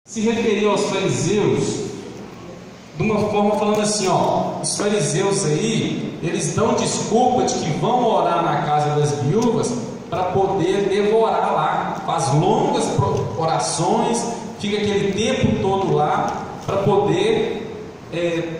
se referiu aos fariseus de uma forma falando assim, ó, os fariseus aí, eles dão desculpa de que vão orar na casa das viúvas para poder devorar lá, faz longas orações, fica aquele tempo todo lá para poder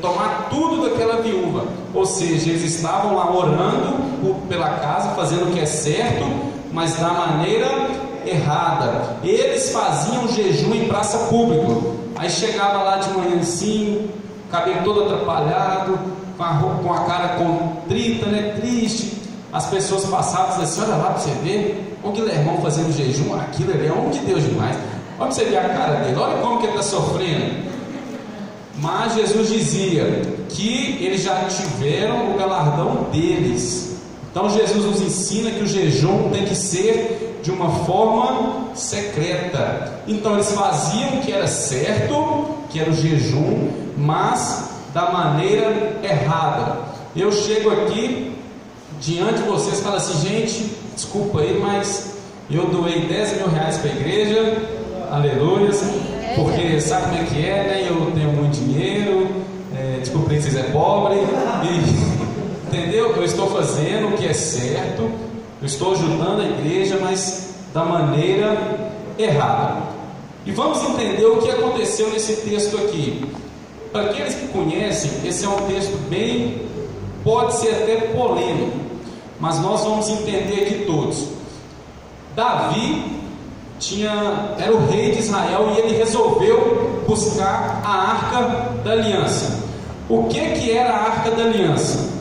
tomar tudo daquela viúva. Ou seja, eles estavam lá orando pela casa, fazendo o que é certo, mas da maneira errada. Eles faziam jejum em praça pública. Aí chegava lá de manhã assim, cabelo todo atrapalhado, com a cara contrita, né, triste. As pessoas passavam assim, olha lá para você ver, o Guilhermão fazendo jejum, aquilo ali é homem de Deus demais. Olha para você ver a cara dele, olha como que ele está sofrendo. Mas Jesus dizia que eles já tiveram o galardão deles. Então Jesus nos ensina que o jejum tem que ser de uma forma secreta. Então eles faziam o que era certo, que era o jejum, mas da maneira errada. Eu chego aqui diante de vocês e falo assim, gente, desculpa aí, mas eu doei 10 mil reais para a igreja, aleluia, porque sabe como é que é, né? Eu tenho muito dinheiro, descobri que vocês é pobre, entendeu? Eu estou fazendo o que é certo, eu estou ajudando a igreja, mas da maneira errada. E vamos entender o que aconteceu nesse texto aqui. Para aqueles que conhecem, esse é um texto bem, pode ser até polêmico, mas nós vamos entender aqui todos. Davi era o rei de Israel e ele resolveu buscar a Arca da Aliança. O que era a Arca da Aliança?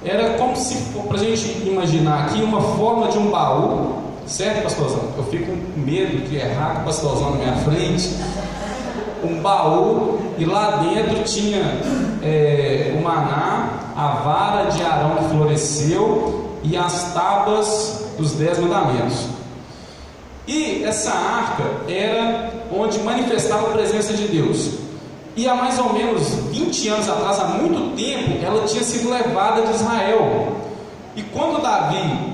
Era como se, para a gente imaginar aqui, uma forma de um baú, certo, pastorzão? Eu fico com medo de errar com o pastorzão na minha frente. Um baú, e lá dentro tinha o maná, a vara de Arão que floresceu e as tábuas dos 10 mandamentos. E essa arca era onde manifestava a presença de Deus. E há mais ou menos 20 anos atrás, há muito tempo, ela tinha sido levada de Israel. E quando Davi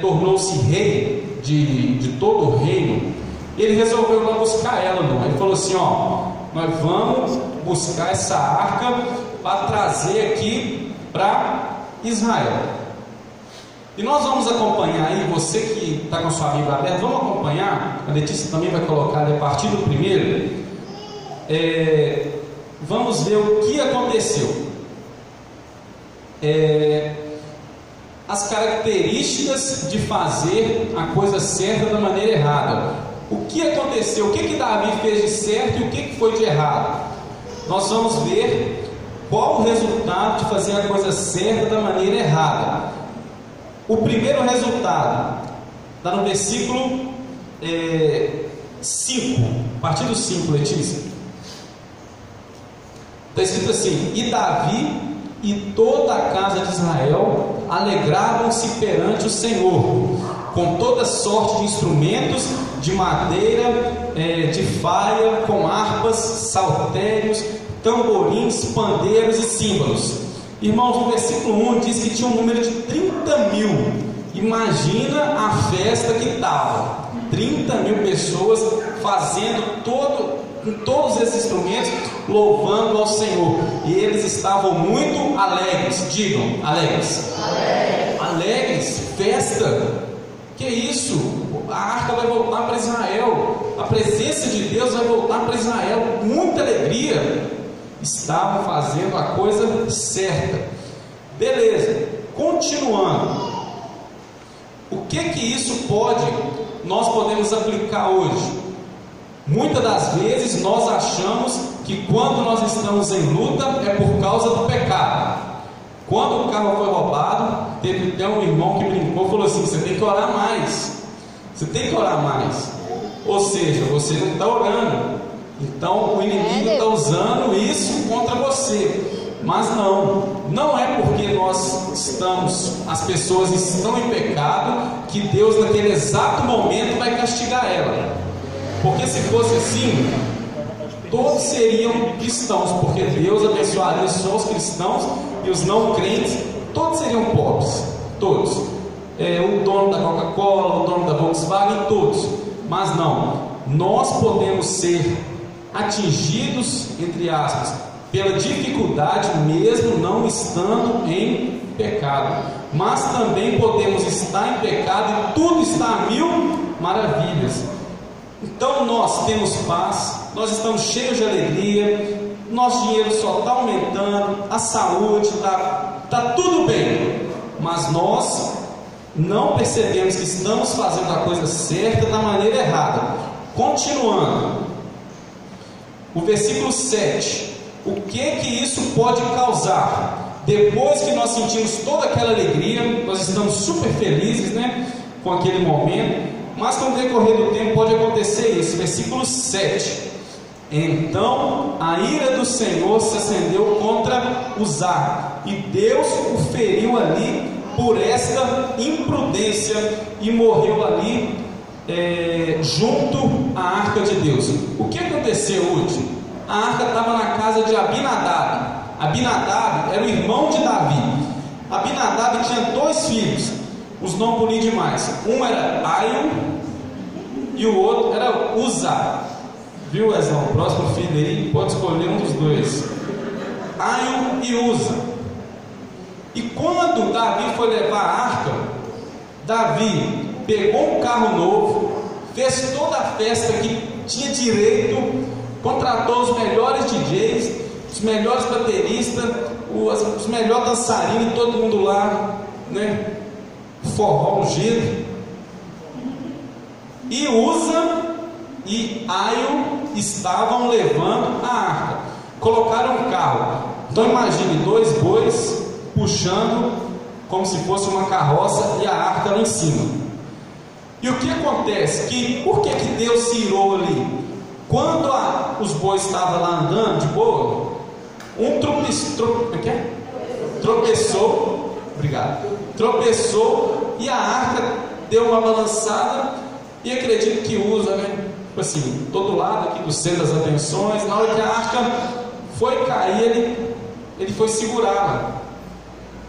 tornou-se rei de todo o reino, ele resolveu lá buscar ela, não? Ele falou assim, ó, nós vamos buscar essa arca para trazer aqui para Israel. E nós vamos acompanhar aí, você que está com a sua Bíblia aberta, vamos acompanhar, a Letícia também vai colocar a partir do primeiro, vamos ver o que aconteceu, as características de fazer a coisa certa da maneira errada. O que aconteceu, o que Davi fez de certo e o que foi de errado. Nós vamos ver qual o resultado de fazer a coisa certa da maneira errada. O primeiro resultado está no versículo 5, a partir do 5, Letícia. Está escrito assim: e Davi e toda a casa de Israel alegravam-se perante o Senhor, com toda sorte de instrumentos de madeira, de faia, com harpas, saltérios, tamborins, pandeiros e símbolos. Irmãos, no versículo 1 diz que tinha um número de 30 mil. Imagina a festa que estava, 30 mil pessoas fazendo com todos esses instrumentos, louvando ao Senhor. E eles estavam muito alegres. Digam, alegres. Alegres, festa. Que isso? A arca vai voltar para Israel, a presença de Deus vai voltar para Israel, muita alegria. Estavam fazendo a coisa certa. Beleza, continuando. O que isso nós podemos aplicar hoje? Muitas das vezes nós achamos que quando nós estamos em luta é por causa do pecado. Quando o carro foi roubado, teve até um irmão que brincou e falou assim: você tem que orar mais, você tem que orar mais. Ou seja, você não está orando, então o inimigo está usando isso contra você. Mas não é porque as pessoas estão em pecado que Deus naquele exato momento vai castigar ela. Porque se fosse assim, todos seriam cristãos, porque Deus abençoaria só os cristãos e os não crentes, todos seriam pobres, todos. O dono da Coca-Cola, o dono da Volkswagen, todos. Mas não, nós podemos ser atingidos, entre aspas, pela dificuldade, mesmo não estando em pecado. Mas também podemos estar em pecado e tudo está a mil maravilhas. Então nós temos paz, nós estamos cheios de alegria, nosso dinheiro só está aumentando, a saúde está tudo bem, mas nós não percebemos que estamos fazendo a coisa certa da maneira errada. Continuando, o versículo 7, o que isso pode causar? Depois que nós sentimos toda aquela alegria, nós estamos super felizes, né, com aquele momento, mas com o decorrer do tempo pode acontecer isso. Versículo 7, então a ira do Senhor se acendeu contra Uzá, e Deus o feriu ali por esta imprudência, e morreu ali junto à arca de Deus. O que aconteceu, último? A arca estava na casa de Abinadab. Abinadab era o irmão de Davi. Abinadab tinha 2 filhos, os nomes bonitos demais. Um era Aio e o outro era Uzá. Viu, Ezão? O próximo filho aí pode escolher um dos 2, Aio e Uza. E quando Davi foi levar a arca, Davi pegou um carro novo, fez toda a festa que tinha direito, contratou os melhores DJs, os melhores bateristas, os melhores dançarinos, todo mundo lá, né? Forró ungido. E Uza e Aio estavam levando a arca, colocaram um carro. Então imagine 2 bois puxando como se fosse uma carroça e a arca lá em cima. E o que acontece? Por que Deus se irou ali? Quando os bois estavam lá andando de boa, um tropeçou, tropeçou, e a arca deu uma balançada, e acredito que usa, né? Tipo assim, todo lado aqui do centro das atenções. Na hora que a arca foi cair, ele foi segurá-la.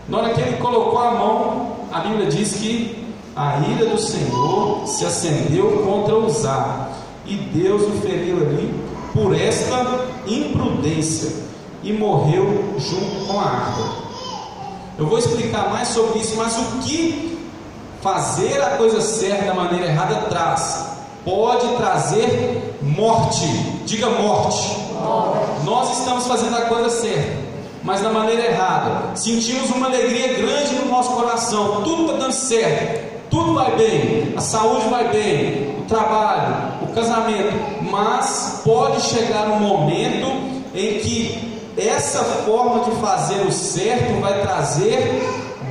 Na hora que ele colocou a mão, a Bíblia diz que a ira do Senhor se acendeu contra Uzá, e Deus o feriu ali por esta imprudência, e morreu junto com a arca. Eu vou explicar mais sobre isso, mas o que fazer a coisa certa da maneira errada traz? Pode trazer morte. Diga morte. Nós estamos fazendo a coisa certa, mas da maneira errada. Sentimos uma alegria grande no nosso coração, tudo está dando certo, tudo vai bem, a saúde vai bem, o trabalho, o casamento, mas pode chegar um momento em que essa forma de fazer o certo vai trazer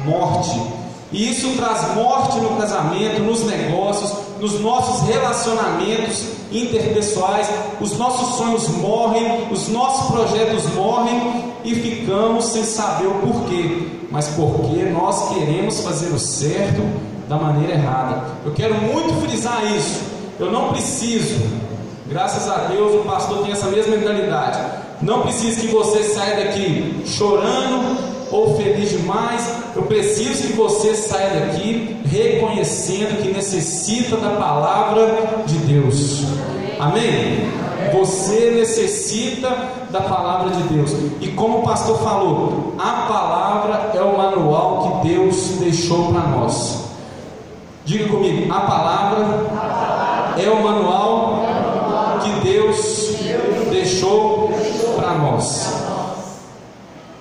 morte. E isso traz morte no casamento, nos negócios, nos nossos relacionamentos interpessoais. Os nossos sonhos morrem, os nossos projetos morrem, e ficamos sem saber o porquê, mas porque nós queremos fazer o certo da maneira errada. Eu quero muito frisar isso. Eu não preciso, graças a Deus o pastor tem essa mesma mentalidade, não preciso que você saia daqui chorando ou feliz demais. Eu preciso que você saia daqui reconhecendo que necessita da palavra de Deus. Amém? Você necessita da palavra de Deus. E como o pastor falou, a palavra é o manual que Deus deixou para nós. Diga comigo, a palavra é o manual que Deus deixou para nós.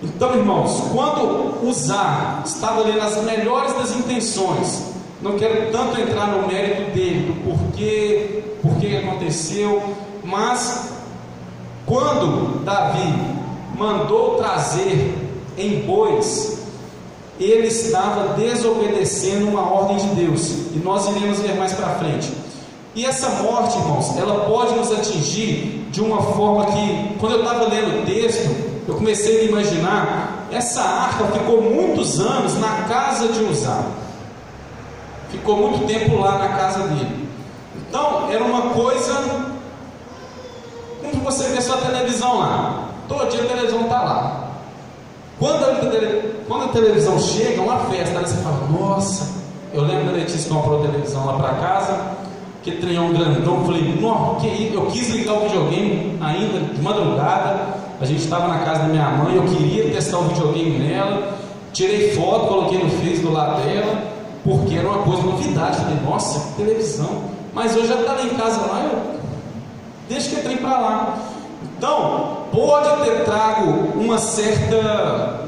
Então, irmãos, quando Uzá estava ali nas melhores das intenções, não quero tanto entrar no mérito dele, do porquê aconteceu, mas quando Davi mandou trazer em bois, ele estava desobedecendo uma ordem de Deus, e nós iremos ver mais para frente. E essa morte, irmãos, ela pode nos atingir de uma forma que, quando eu estava lendo o texto, eu comecei a imaginar, essa arca ficou muitos anos na casa de Uzá, ficou muito tempo lá na casa dele. Então era uma coisa como você vê sua televisão lá, todo dia a televisão está lá. Quando a televisão chega, uma festa, você fala, nossa. Eu lembro da Letícia comprou a televisão lá para casa, aquele treinhão grandão. Eu falei, não, que isso? Eu quis ligar o videogame ainda de madrugada. A gente estava na casa da minha mãe, eu queria testar o videogame nela. Tirei foto, coloquei no Face do lado dela, porque era uma coisa novidade. Falei, nossa, que televisão. Mas hoje já está lá em casa, lá, eu deixo que trem para lá. Então, pode ter trago uma certa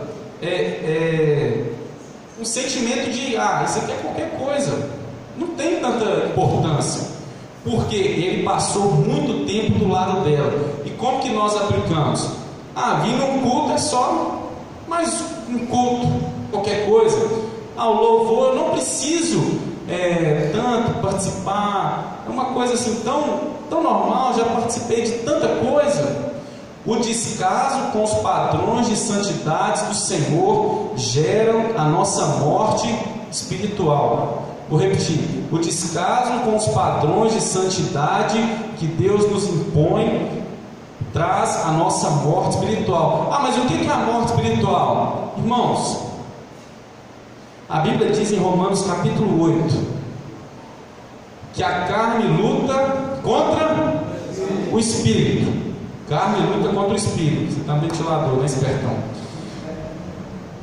um sentimento de, isso aqui é qualquer coisa, não tem tanta importância, porque ele passou muito tempo do lado dela. E como que nós aplicamos? Vir num culto é só mais um culto, qualquer coisa. O louvor, eu não preciso tanto participar, é uma coisa assim tão normal, já participei de tanta coisa. O descaso com os padrões de santidade do Senhor geram a nossa morte espiritual. Vou repetir: o descaso com os padrões de santidade que Deus nos impõe traz a nossa morte espiritual. Mas o que é a morte espiritual? Irmãos, a Bíblia diz em Romanos capítulo 8 que a carne luta contra o espírito. Carne luta contra o espírito. Você está no ventilador, né, espertão?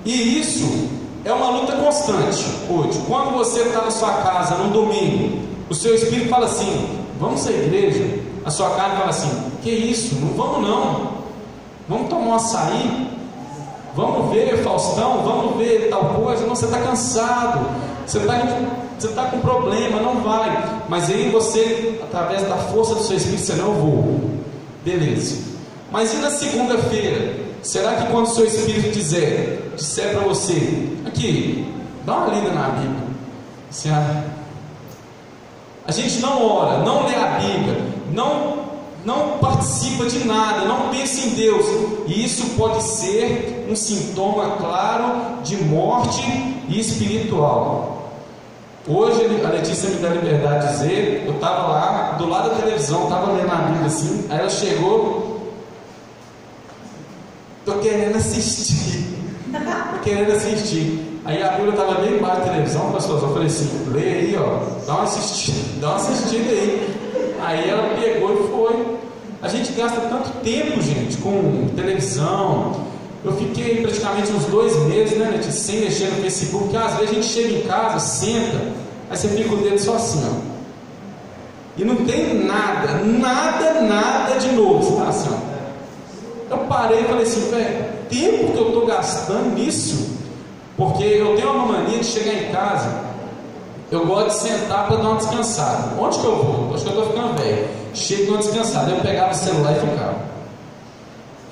E isso é uma luta constante hoje. Quando você está na sua casa num domingo, o seu espírito fala assim: vamos à igreja. A sua carne fala assim: que isso? Não vamos não. Vamos tomar um açaí. Vamos ver Faustão. Vamos ver tal coisa. Não, você está cansado. Você está com problema. Não vai. Mas aí você, através da força do seu espírito, você não vou. Beleza. Mas e na segunda-feira? Será que quando o seu espírito disser para você, aqui, dá uma lida na Bíblia, assim, a gente não ora, não lê a Bíblia, não participa de nada, não pensa em Deus, e isso pode ser um sintoma claro de morte espiritual. Hoje a Letícia me dá a liberdade de dizer, eu estava lá do lado da televisão, estava lendo a Bíblia assim, aí ela chegou, estou querendo assistir. Aí a Bíblia estava bem embaixo da televisão, pastor, eu falei assim, lê aí, dá uma assistida aí. Aí ela pegou e foi. A gente gasta tanto tempo, gente, com televisão. Eu fiquei praticamente uns 2 meses, né, Letícia, sem mexer no Facebook, porque às vezes a gente chega em casa, senta, aí você fica o dedo só assim, e não tem nada de novo, você tá assim, Eu parei e falei assim, velho, tempo que eu estou gastando nisso, porque eu tenho uma mania de chegar em casa, eu gosto de sentar para dar uma descansada. Onde que eu vou? Acho que eu estou ficando velho. Chego e dou uma descansada. Eu pegava o celular e ficava.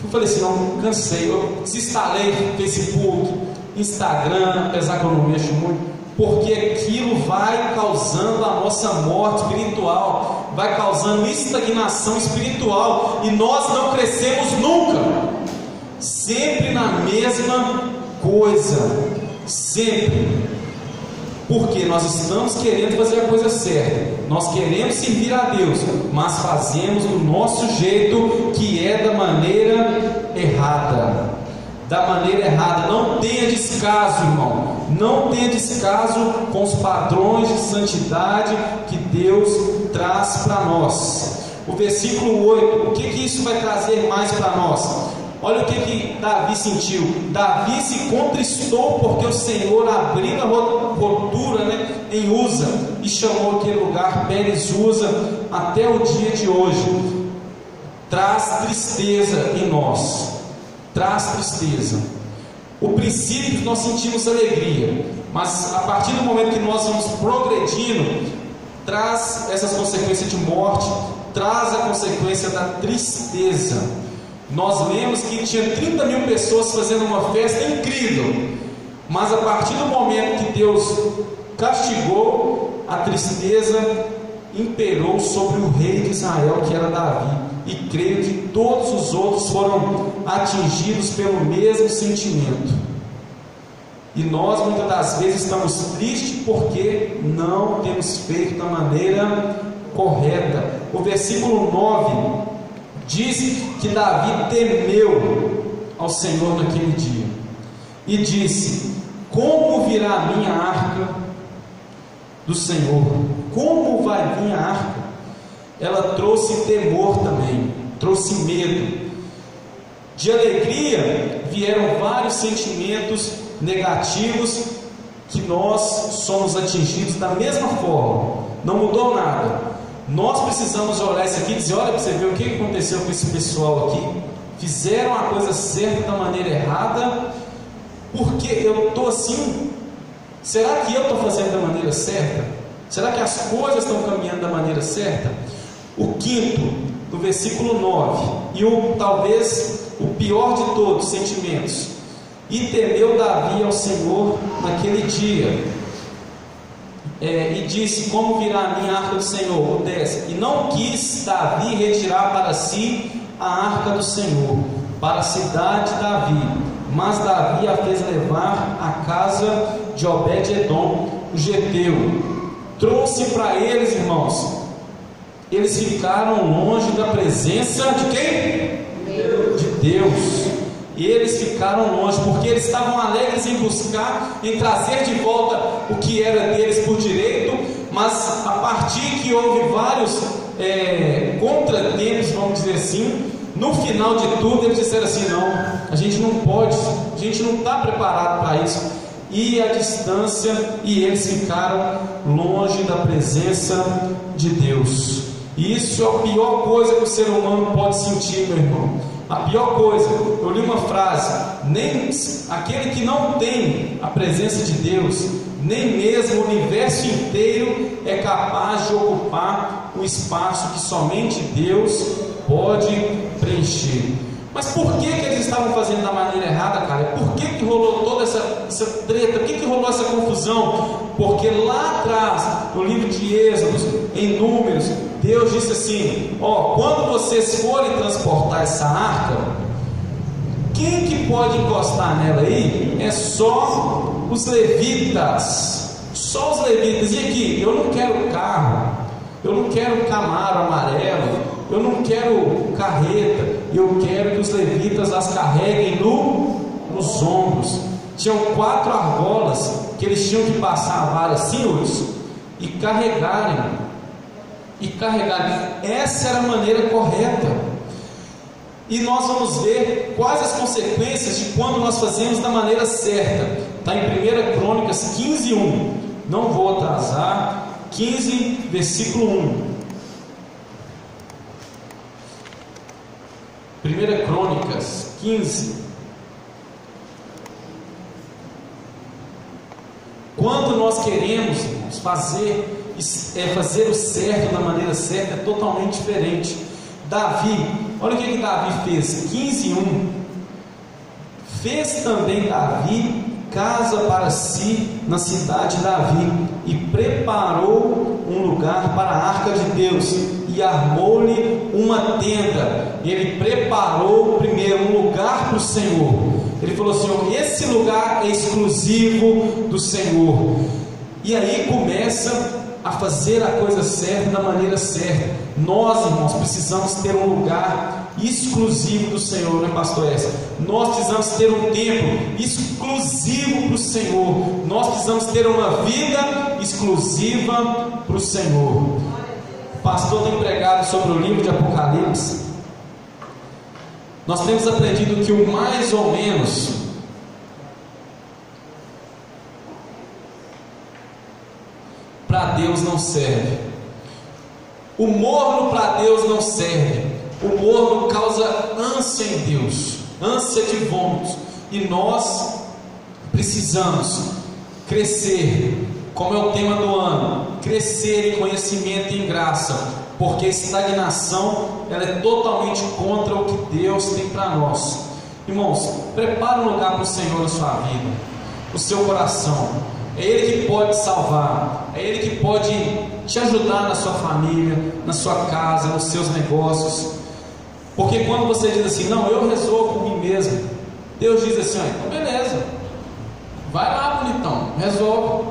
Eu falei assim, não, cansei. Eu desinstalei Facebook, Instagram, apesar que eu não mexo muito, porque aquilo vai causando a nossa morte espiritual, vai causando estagnação espiritual, e nós não crescemos nunca, sempre na mesma coisa, sempre, porque nós estamos querendo fazer a coisa certa, nós queremos servir a Deus, mas fazemos do nosso jeito, que é da maneira errada. Não tenha descaso, irmão, não tenha descaso com os padrões de santidade que Deus traz para nós. O versículo 8, o que isso vai trazer mais para nós? Olha o que Davi sentiu. Davi se contristou porque o Senhor abriu a rotura, em Uza, e chamou aquele lugar Pérez Uza até o dia de hoje. Traz tristeza em nós, traz tristeza. O princípio nós sentimos alegria, mas a partir do momento que nós vamos progredindo, traz essas consequências de morte, traz a consequência da tristeza. Nós lemos que tinha 30 mil pessoas fazendo uma festa incrível, mas a partir do momento que Deus castigou, a tristeza imperou sobre o rei de Israel, que era Davi, e creio que todos os outros foram atingidos pelo mesmo sentimento. E nós muitas das vezes estamos tristes porque não temos feito da maneira correta. O versículo 9 diz que Davi temeu ao Senhor naquele dia e disse: como virá a minha arca do Senhor? Como vai vir a arca? ela trouxe temor também, trouxe medo. De alegria vieram vários sentimentos negativos, que nós somos atingidos da mesma forma, não mudou nada. Nós precisamos olhar isso aqui e dizer: olha para você ver o que aconteceu com esse pessoal aqui. Fizeram a coisa certa da maneira errada, porque eu estou assim. Será que eu estou fazendo da maneira certa? Será que as coisas estão caminhando da maneira certa? O quinto, no versículo 9, e talvez o pior de todos os sentimentos: e temeu Davi ao Senhor naquele dia, e disse: como virá a minha arca do Senhor? O 10, e não quis Davi retirar para si a arca do Senhor para a cidade de Davi, mas Davi a fez levar à casa de Obed-edom, o geteu. Trouxe para eles, irmãos. Eles ficaram longe da presença de quem? De Deus. E eles ficaram longe, porque eles estavam alegres em buscar, em trazer de volta o que era deles por direito, mas a partir que houve vários contratempos, vamos dizer assim, no final de tudo eles disseram assim: não, a gente não pode, a gente não está preparado para isso. E a distância, e eles ficaram longe da presença de Deus. E isso é a pior coisa que o ser humano pode sentir, meu irmão. A pior coisa, eu li uma frase: nem aquele que não tem a presença de Deus, nem mesmo o universo inteiro é capaz de ocupar o espaço que somente Deus pode preencher. Mas por que eles estavam fazendo da maneira errada, cara? Por que rolou toda essa treta? Por que rolou essa confusão? Porque lá atrás, no livro de Êxodo, em Números, Deus disse assim: quando vocês forem transportar essa arca, quem que pode encostar nela aí? É só os levitas. Só os levitas. E aqui, eu não quero carro, eu não quero Camaro amarelo, eu não quero carreta, eu quero que os levitas as carreguem nos ombros. Tinham 4 argolas que eles tinham que passar a vara assim, e carregarem. Essa era a maneira correta. E nós vamos ver quais as consequências de quando nós fazemos da maneira certa. Está em 1 Crônicas 15:1. Não vou atrasar. 15, versículo 1. 1 Crônicas 15. Quando nós queremos, irmãos, fazer o certo da maneira certa, é totalmente diferente. Davi, olha o que Davi fez. 15:1. Fez também Davi casa para si na cidade de Davi, e preparou um lugar para a arca de Deus, e armou-lhe uma tenda. Ele preparou primeiro um lugar para o Senhor. Ele falou assim: esse lugar é exclusivo do Senhor. E aí começa a fazer a coisa certa da maneira certa. Nós, irmãos, precisamos ter um lugar exclusivo do Senhor, né, pastor Essa? Nós precisamos ter um tempo exclusivo para o Senhor. Nós precisamos ter uma vida exclusiva para o Senhor. O pastor tem pregado sobre o livro de Apocalipse. Nós temos aprendido que o mais ou menos para Deus não serve. O morno para Deus não serve. O morno causa ânsia em Deus, ânsia de vômitos. E nós precisamos crescer, como é o tema do ano, crescer em conhecimento e em graça, porque a estagnação, ela é totalmente contra o que Deus tem para nós. Irmãos, prepare um lugar para o Senhor na sua vida, o seu coração. É Ele que pode salvar, é Ele que pode te ajudar na sua família, na sua casa, nos seus negócios. Porque quando você diz assim: não, eu resolvo por mim mesmo, Deus diz assim: então beleza, vai lá, bonitão, resolve.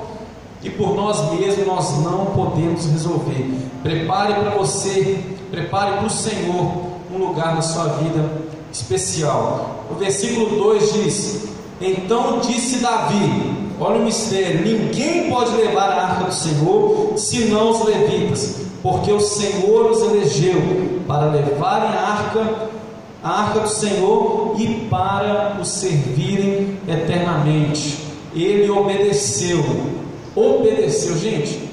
E por nós mesmos nós não podemos resolver. Prepare para você, prepare para o Senhor um lugar na sua vida especial. O versículo 2 diz: então disse Davi, olha o mistério, ninguém pode levar a arca do Senhor senão os levitas, porque o Senhor os elegeu para levarem a arca do Senhor e para o servirem eternamente. Ele obedeceu, gente.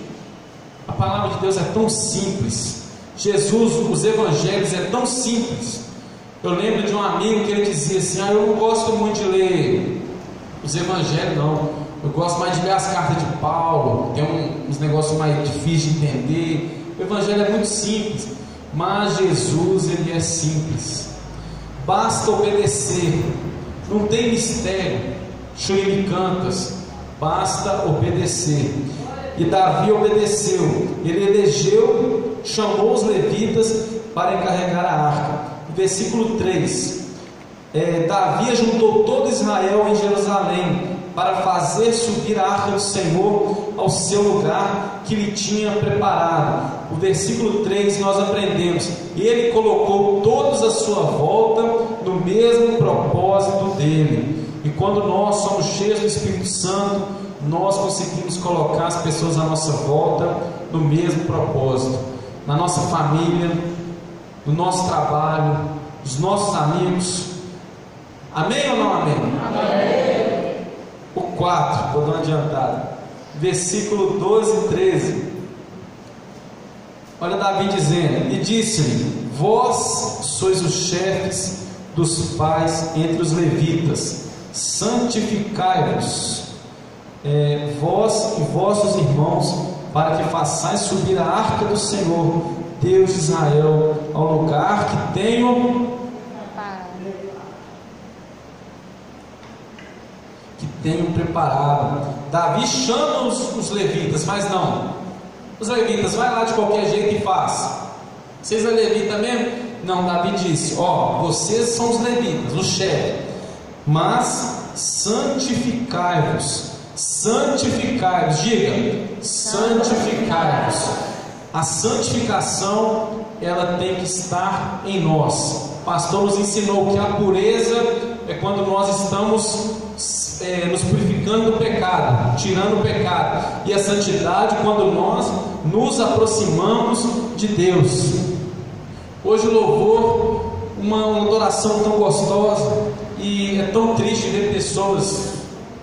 A palavra de Deus é tão simples. Jesus, os evangelhos é tão simples. Eu lembro de um amigo que ele dizia assim: eu não gosto muito de ler os evangelhos, não. Eu gosto mais de ler as cartas de Paulo, tem uns negócios mais difíceis de entender. O evangelho é muito simples, mas Jesus, ele é simples. Basta obedecer, não tem mistério, churibicantas, basta obedecer. E Davi obedeceu, ele elegeu, chamou os levitas para encarregar a arca. Versículo 3: Davi juntou todo Israel em Jerusalém para fazer subir a arca do Senhor ao seu lugar que lhe tinha preparado. O versículo 3 nós aprendemos: ele colocou todos à sua volta no mesmo propósito dele. E quando nós somos cheios do Espírito Santo, nós conseguimos colocar as pessoas à nossa volta no mesmo propósito, na nossa família, no nosso trabalho, nos nossos amigos. Amém ou não amém? Amém. O 4, vou dar uma adiantada, versículo 12 e 13. Olha Davi dizendo: e disse-lhe: vós sois os chefes dos pais entre os levitas, santificai-vos, vós e vossos irmãos, para que façais subir a arca do Senhor, Deus de Israel, ao lugar que tenho preparado. Davi chama os levitas, mas não, os levitas, vai lá de qualquer jeito e faz. Vocês é levita mesmo? Não, Davi disse: vocês são os levitas, os chefes, mas santificai-vos, diga, santificai-vos. A santificação, ela tem que estar em nós. O pastor nos ensinou que a pureza é quando nós estamos nos purificando do pecado, tirando o pecado, e a santidade quando nós nos aproximamos de Deus. Hoje o louvor, uma adoração tão gostosa, e é tão triste ver pessoas,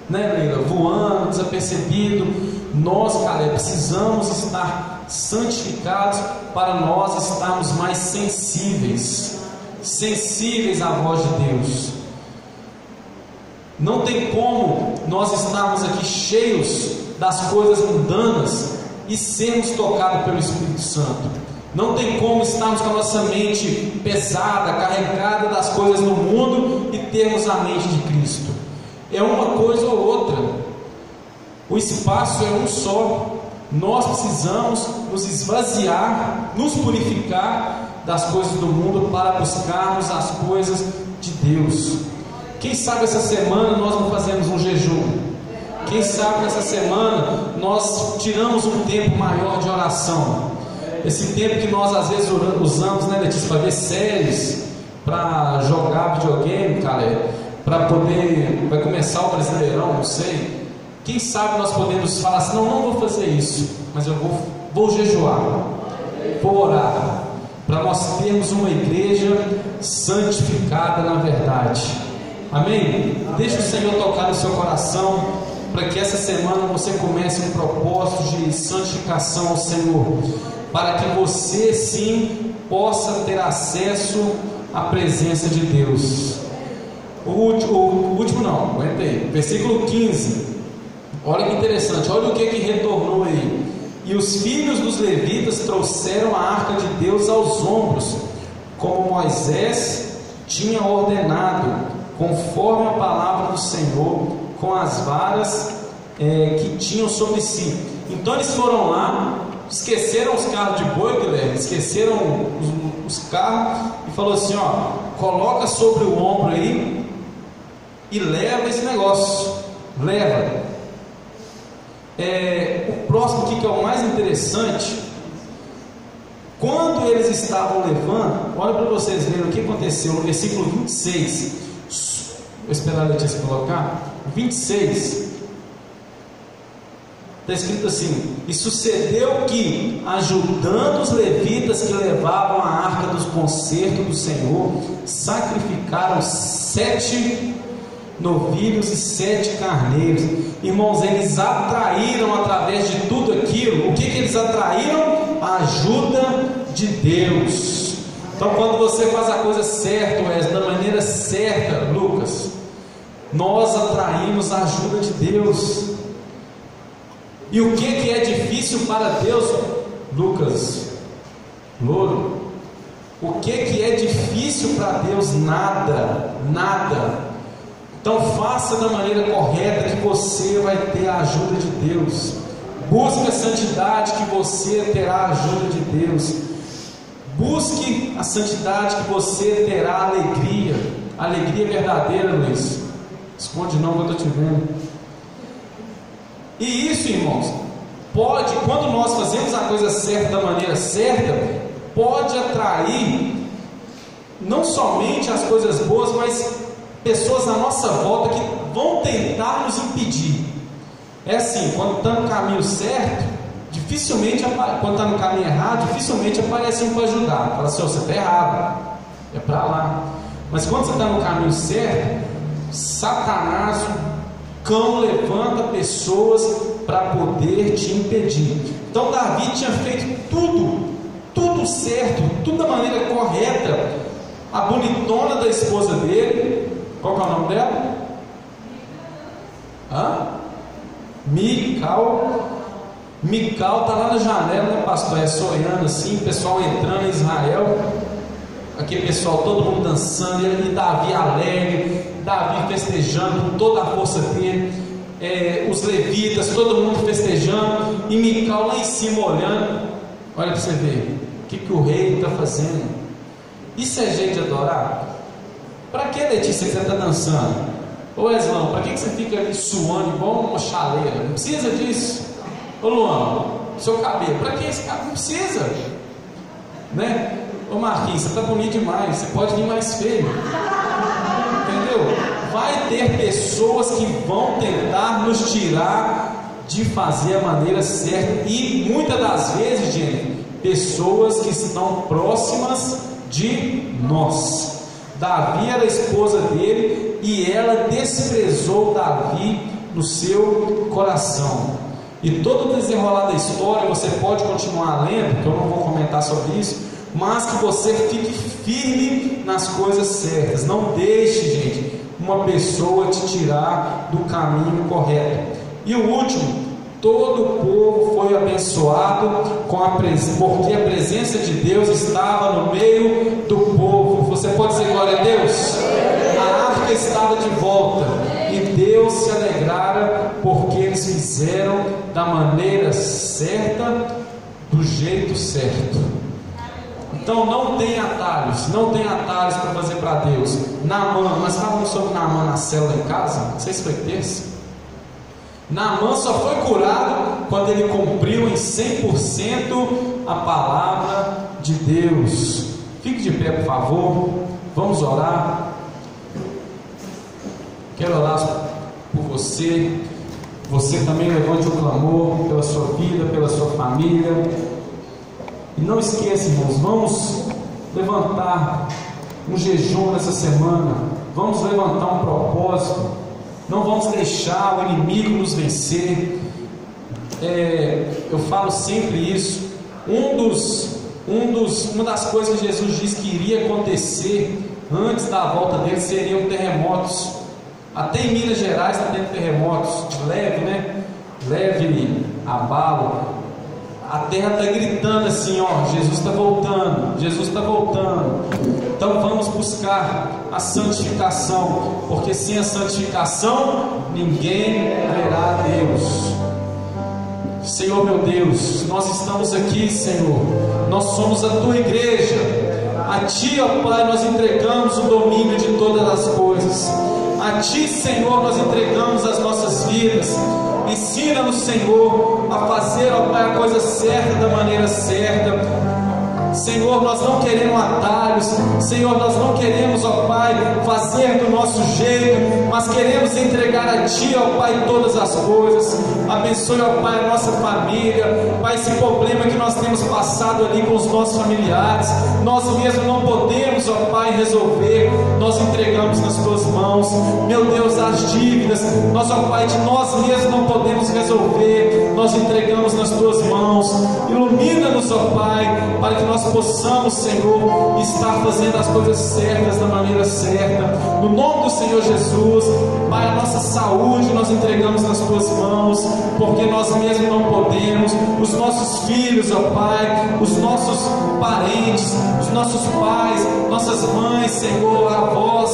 Leila, voando, desapercebido. Nós, Caleb, precisamos estar santificados para nós estarmos mais sensíveis à voz de Deus. Não tem como nós estarmos aqui cheios das coisas mundanas e sermos tocados pelo Espírito Santo. Não tem como estarmos com a nossa mente pesada, carregada das coisas do mundo e termos a mente de Cristo. É uma coisa ou outra. O espaço é um só. Nós precisamos nos esvaziar, nos purificar das coisas do mundo para buscarmos as coisas de Deus. Quem sabe essa semana nós não fazemos um jejum? Quem sabe nessa semana nós tiramos um tempo maior de oração? Esse tempo que nós às vezes usamos, Letícia, para ver séries, para jogar videogame, cara, para poder, vai começar o Brasileirão, não sei. Quem sabe nós podemos falar assim: não vou fazer isso, mas eu vou jejuar, vou orar, para nós termos uma igreja santificada na verdade. Amém? Deixa o Senhor tocar no seu coração, para que essa semana você comece um propósito de santificação ao Senhor, para que você sim possa ter acesso à presença de Deus. O último não, aguenta aí, versículo 15. Olha que interessante, olha o que retornou aí. E os filhos dos levitas trouxeram a arca de Deus aos ombros, como Moisés tinha ordenado, conforme a palavra do Senhor, com as varas que tinham sobre si. Então eles foram lá, esqueceram os carros de boi, Guilherme, esqueceram os carros, e falou assim: coloca sobre o ombro aí e leva esse negócio, leva. O próximo aqui, que é o mais interessante, quando eles estavam levando, olha para vocês verem o que aconteceu no versículo 26. Vou esperar a Letícia colocar. 26 está escrito assim: E sucedeu que, ajudando os levitas que levavam a arca dos concertos do Senhor, sacrificaram 7 novilhos e 7 carneiros. Irmãos, eles atraíram através de tudo aquilo. O que eles atraíram? A ajuda de Deus. Então, quando você faz a coisa certa, da maneira certa, Lucas, nós atraímos a ajuda de Deus. E o que é difícil para Deus, Lucas Louro? O que é difícil para Deus? Nada, nada. Então faça da maneira correta, que você vai ter a ajuda de Deus. Busque a santidade, que você terá a ajuda de Deus. Busque a santidade, que você terá alegria. Alegria verdadeira, Luiz. Esconde não, que eu estou te vendo. E isso, irmãos, pode, quando nós fazemos a coisa certa da maneira certa, pode atrair não somente as coisas boas, mas pessoas à nossa volta que vão tentar nos impedir. É assim, quando está no caminho certo, dificilmente, quando está no caminho errado, dificilmente aparece um para ajudar. Fala assim: você está errado, é para lá. Mas quando você está no caminho certo, Satanás, cão, levanta pessoas para poder te impedir. Então Davi tinha feito tudo certo, tudo da maneira correta. A bonitona da esposa dele, qual que é o nome dela? Mical está lá na janela, né, pastor? Sonhando assim, o pessoal entrando em Israel, aquele pessoal, todo mundo dançando, e Davi alegre, Davi festejando com toda a força dele, os levitas, todo mundo festejando, e Mical lá em cima olhando. Olha para você ver o que o rei está fazendo. Isso é jeito de adorar? Para que, Letícia, você está dançando? Ô Eslão, para que você fica ali suando igual uma chaleira? Não precisa disso. Ô Luan, seu cabelo, para que esse cabelo? Não precisa, né? Ô Marquinhos, você está bonito demais, você pode vir mais feio. Entendeu? Vai ter pessoas que vão tentar nos tirar de fazer a maneira certa. E muitas das vezes, gente, pessoas que estão próximas de nós. Davi era a esposa dele e ela desprezou Davi no seu coração. E todo o desenrolar da história você pode continuar lendo, que eu não vou comentar sobre isso, mas que você fique firme nas coisas certas. Não deixe, gente, uma pessoa te tirar do caminho correto. E o último: todo o povo foi abençoado porque a presença de Deus estava no meio do povo. Você pode dizer glória a Deus? A arca estava de volta e Deus se alegrara porque eles fizeram da maneira certa, do jeito certo. Então não tem atalhos para fazer para Deus. Naamã, nós falamos sobre Naamã na célula em casa, não sei se foi terça. Naamã só foi curado quando ele cumpriu em 100% a palavra de Deus. Fique de pé, por favor. Vamos orar. Quero orar por você. Você também levante o clamor pela sua vida, pela sua família. E não esqueça, irmãos, vamos levantar um jejum nessa semana. Vamos levantar um propósito. Não vamos deixar o inimigo nos vencer. Eu falo sempre isso. Uma das coisas que Jesus disse que iria acontecer antes da volta dele seriam terremotos. Até em Minas Gerais está tendo terremotos de leve, né? Leve abalo. A terra está gritando assim, ó, Jesus está voltando, Jesus está voltando. Então vamos buscar a santificação, porque sem a santificação ninguém verá Deus. Senhor meu Deus, nós estamos aqui, Senhor, nós somos a Tua igreja. A Ti, ó Pai, nós entregamos o domínio de todas as coisas. A Ti, Senhor, nós entregamos as nossas vidas. Ensina-nos, Senhor, a fazer, ó Pai, a coisa certa da maneira certa. Senhor, nós não queremos atalhos. Senhor, nós não queremos, ó Pai, fazer fazer do nosso jeito, mas queremos entregar a Ti, ó Pai, todas as coisas. Abençoe, ó Pai, a nossa família. Pai, esse problema que nós temos passado ali com os nossos familiares, nós mesmos não podemos, ó Pai, resolver, nós entregamos nas Tuas mãos. Meu Deus, as dívidas, nós, ó Pai, de nós mesmos não podemos resolver, nós entregamos nas Tuas mãos. Ilumina-nos, ó Pai, para que nós possamos, Senhor, estar fazendo as coisas certas da maneira certa, no nome do Senhor Jesus. Pai, a nossa saúde nós entregamos nas Tuas mãos, porque nós mesmos não podemos. Os nossos filhos, ó Pai, os nossos parentes, os nossos pais, nossas mães, Senhor, avós,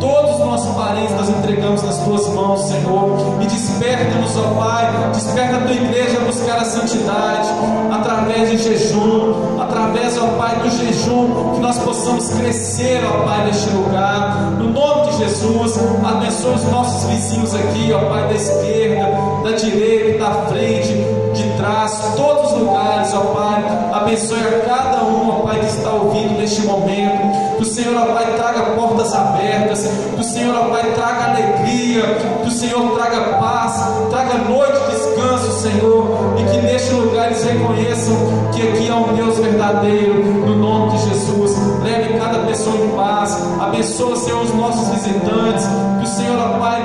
todos os nossos parentes nós entregamos nas Tuas mãos, Senhor. E desperta-nos, ó Pai, desperta a Tua igreja a buscar a santidade, através de jejum, através, ó Pai, do jejum, que nós possamos crescer, ó Pai, neste lugar, no nome de Jesus. Abençoa os nossos vizinhos aqui, ó Pai, da esquerda, da direita, da frente, de trás, todos os lugares, ó Pai. Abençoe a cada um, ó Pai, que está ouvindo neste momento. Que o Senhor, ó Pai, traga portas abertas, que o Senhor, ó Pai, traga alegria, que o Senhor traga paz, traga noite de descanso, Senhor, e que neste lugar eles reconheçam que aqui é um Deus verdadeiro, no nome de Jesus. Leve cada pessoa em paz. Abençoa, Senhor, os nossos visitantes. Que o Senhor, ó Pai,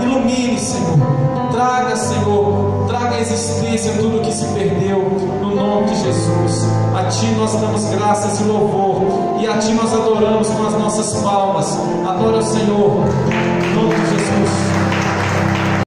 ilumine, Senhor. Traga, Senhor, traga à existência tudo o que se perdeu, no nome de Jesus. A Ti nós damos graças e louvor, e a Ti nós adoramos com as nossas palmas. Adora o Senhor, no nome de Jesus.